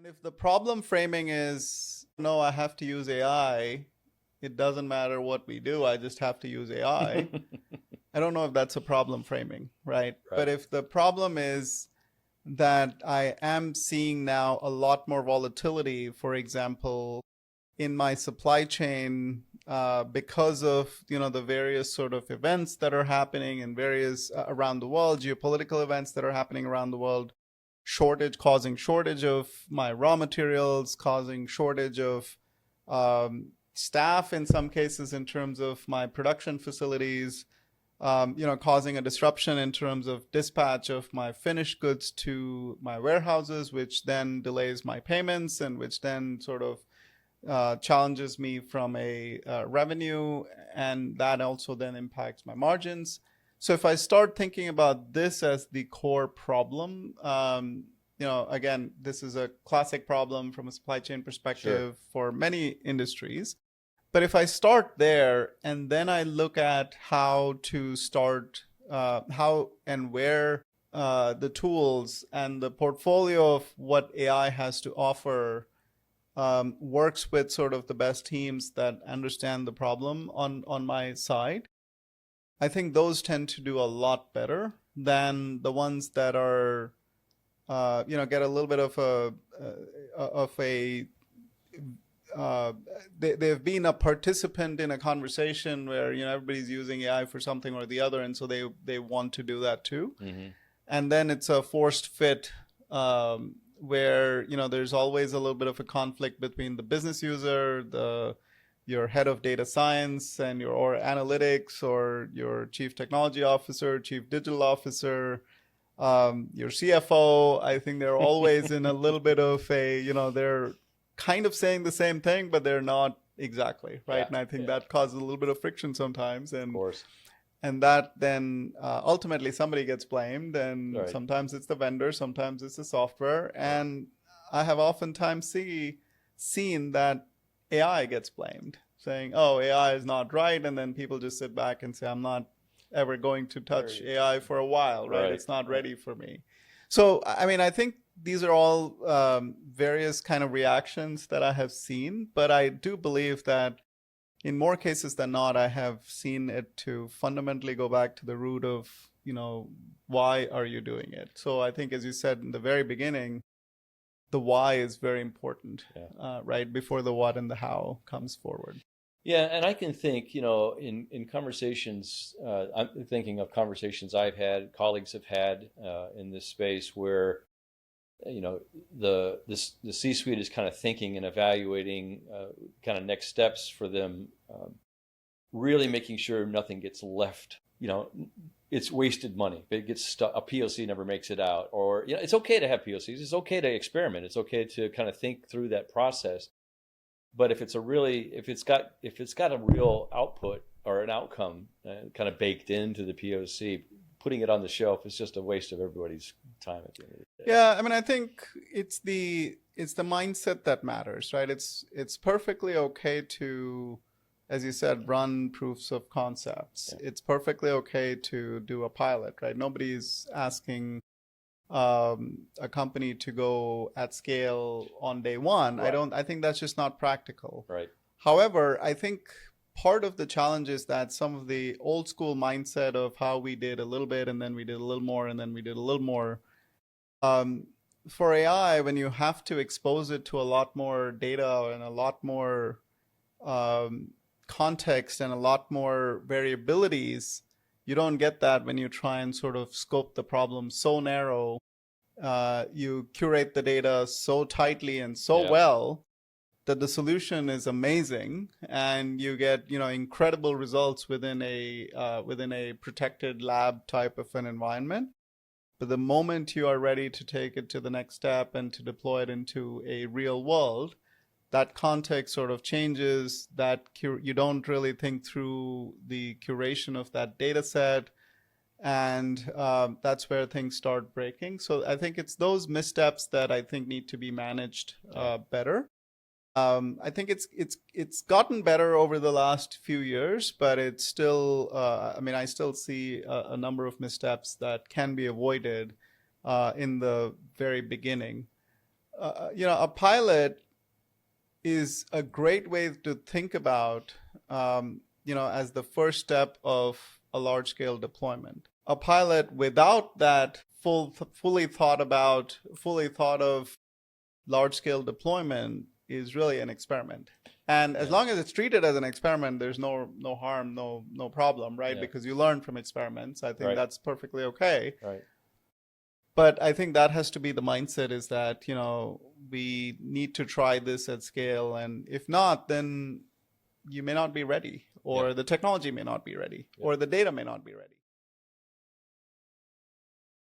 And if the problem framing is, no, I have to use AI, it doesn't matter what we do, I just have to use AI. I don't know if that's a problem framing, right? Right. But if the problem is that I am seeing now a lot more volatility, for example, in my supply chain, because of the various sort of events that are happening in various around the world, geopolitical events that are happening around the world, causing shortage of my raw materials, causing shortage of staff in some cases in terms of my production facilities, causing a disruption in terms of dispatch of my finished goods to my warehouses, which then delays my payments and which then sort of challenges me from a revenue, and that also then impacts my margins. So if I start thinking about this as the core problem, again, this is a classic problem from a supply chain perspective for many industries. But if I start there and then I look at how to start, how and where the tools and the portfolio of what AI has to offer works with sort of the best teams that understand the problem on my side, I think those tend to do a lot better than the ones that are, get a little bit of a they've been a participant in a conversation where everybody's using AI for something or the other, and so they want to do that too. Mm-hmm. And then it's a forced fit where there's always a little bit of a conflict between the business user, your head of data science and or analytics, or your chief technology officer, chief digital officer, your CFO. I think they're always in a little bit of a, they're kind of saying the same thing, but they're not exactly, right? Yeah, and I think that causes a little bit of friction sometimes. Of course. And that then ultimately somebody gets blamed, and Right. sometimes it's the vendor, sometimes it's the software. And I have oftentimes seen that AI gets blamed, saying, oh, AI is not right. And then people just sit back and say, I'm not ever going to touch AI for a while, right? It's not ready for me. So, I mean, I think these are all various kind of reactions that I have seen, but I do believe that in more cases than not, I have seen it to fundamentally go back to the root of, why are you doing it? So I think, as you said in the very beginning, the why is very important, right? Before the what and the how comes forward. Yeah, and I can think, in conversations, I'm thinking of conversations I've had, colleagues have had in this space where, the C-suite is kind of thinking and evaluating kind of next steps for them, really making sure nothing gets left. It's wasted money. If it gets stuck, a POC never makes it out, or it's okay to have POCs. It's okay to experiment. It's okay to kind of think through that process. But if it's got a real output or an outcome kind of baked into the POC, putting it on the shelf is just a waste of everybody's time at the end of the day. Yeah, I mean, I think it's the mindset that matters, right? It's perfectly okay to, as you said, run proofs of concepts. Yeah. It's perfectly okay to do a pilot, right? Nobody's asking a company to go at scale on day one. Right. I think that's just not practical. Right. However, I think part of the challenge is that some of the old school mindset of how we did a little bit and then we did a little more and then we did a little more, for AI, when you have to expose it to a lot more data and a lot more context and a lot more variabilities, you don't get that when you try and sort of scope the problem so narrow. You curate the data so tightly and so well that the solution is amazing, and you get incredible results within a protected lab type of an environment. But the moment you are ready to take it to the next step and to deploy it into a real world, that context sort of changes. That you don't really think through the curation of that data set, and that's where things start breaking. So I think it's those missteps that I think need to be managed better. I think it's gotten better over the last few years, but it's still, I still see a number of missteps that can be avoided in the very beginning. A pilot is a great way to think about, as the first step of a large scale deployment. A pilot without that fully thought of large scale deployment is really an experiment. And as Yeah. long as it's treated as an experiment, there's no harm, no problem, right? Yeah. Because you learn from experiments. I think Right. that's perfectly okay. Right. But I think that has to be the mindset, is that, we need to try this at scale. And if not, then you may not be ready, Yep. or the technology may not be ready, Yep. or the data may not be ready.